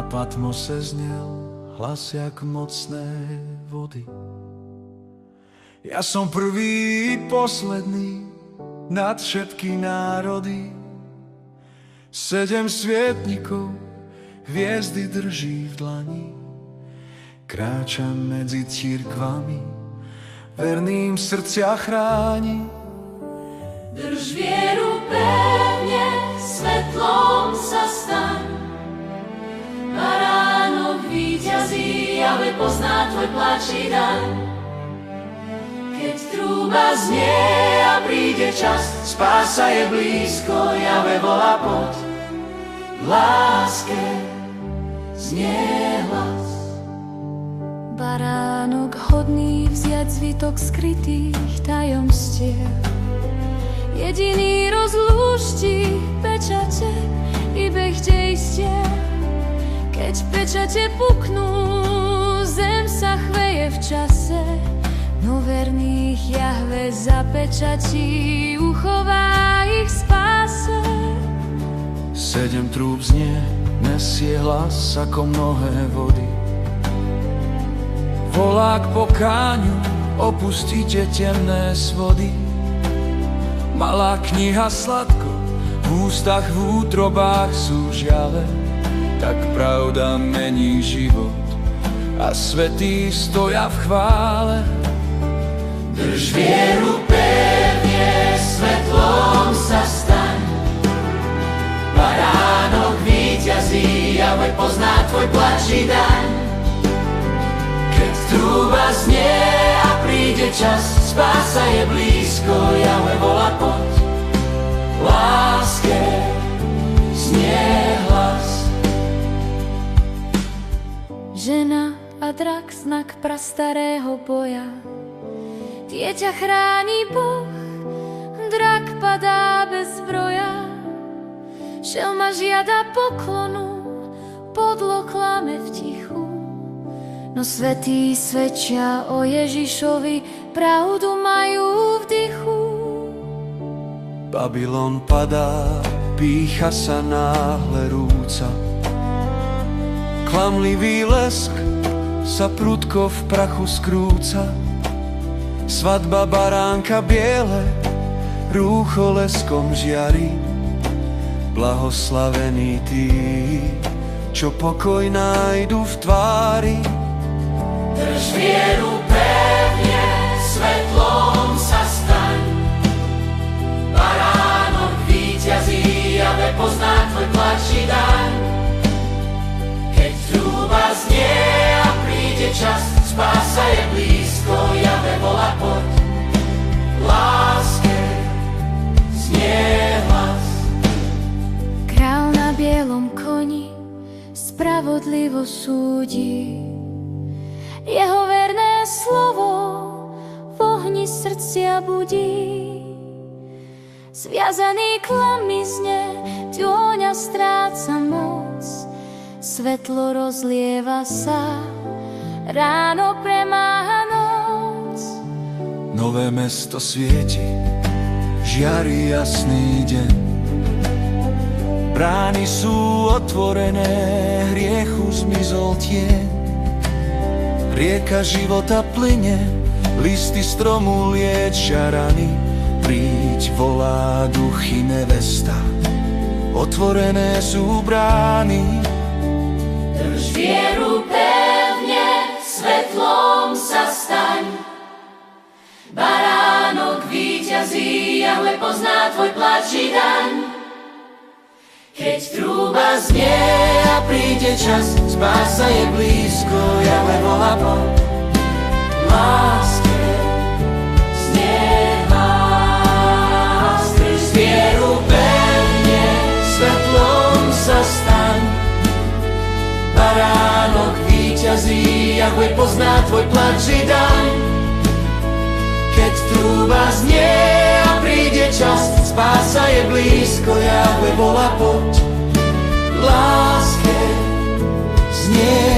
Patmose znel hlas jak mocné vody. Ja som prvý i posledný nad všetky národy. 7 svietnikov hviezdy drží v dlani. Kráčam medzi cirkvami, verným srdcia chráni. Drž vieru pevne, svetlom sa staň. Baránok víťazí, ale pozná tvoj plač i daň. Keď trúba znie a príde čas, spása je blízko, Jahve volá poď. V láske znie hlas. Baránok hodný vziať zvitok skrytých tajomstiev. Jediný rozlúšti pečate i beh dejstiev. Keď pečate puknú, zem sa chveje v čase. No verných Jahve zapečatí, uchová ich spáse. 7 trúb znie, nesie hlas ako mnohé vody. Volá k pokáňu, opustite temné svody. Malá kniha sladko, v ústach, v útrobách sú žiale. Tak pravda mení život a svätí stoja v chvále. Drž vieru pevne, svetlom sa staň. Baránok víťazí, Jahve pozná tvoj plač i daň. Keď trúba znie a príde čas, spása je blízko, Jahve volá poď. V láske znie hlas. Žena a drak, znak prastarého boja. Dieťa chráni Boh, drak padá bez zbroja. Šelma žiada poklonu, podlo klame v tichu. No svätí svedčia o Ježišovi, pravdu majú v dychu. Babylon padá, pýcha sa náhle rúca. Klamlivý lesk sa prudko v prachu skrúca. Svadba baránka biele, rúcho leskom žiari. Blahoslavení tí, čo pokoj nájdu v tvári. Drž vieru pevne, svetlom sa staň. Baránok víťazí, Jahve pozná tvoj plač i daň. Keď trúba znie a príde čas, spása je blízko, Jahve volá poď. V láske znie hlas. Král na bielom koni spravodlivo súdi. Jeho verné slovo v ohni srdcia budí. Zviazaný klam mizne, tôňa stráca moc. Svetlo rozlieva sa, ráno premáha noc. Nové mesto svieti, žiari jasný deň. Brány sú otvorené, hriechu zmizol tieň. Rieka života plyne, listy stromu liečia rany. Príď, volá duchy nevesta, otvorené sú brány. Drž vieru pevne, svetlom sa staň. Baránok víťazí, Jahve pozná tvoj plač i daň. Keď trúba znie a príde čas, spása je blízko, Jahve volá poď. V láske znie hlas. Drž vieru pevne, svetlom sa staň. Baránok víťazí, Jahve pozná tvoj plač i daň. Keď trúba znie a príde čas, spása je blízko, Jahve volá poď. V láske znie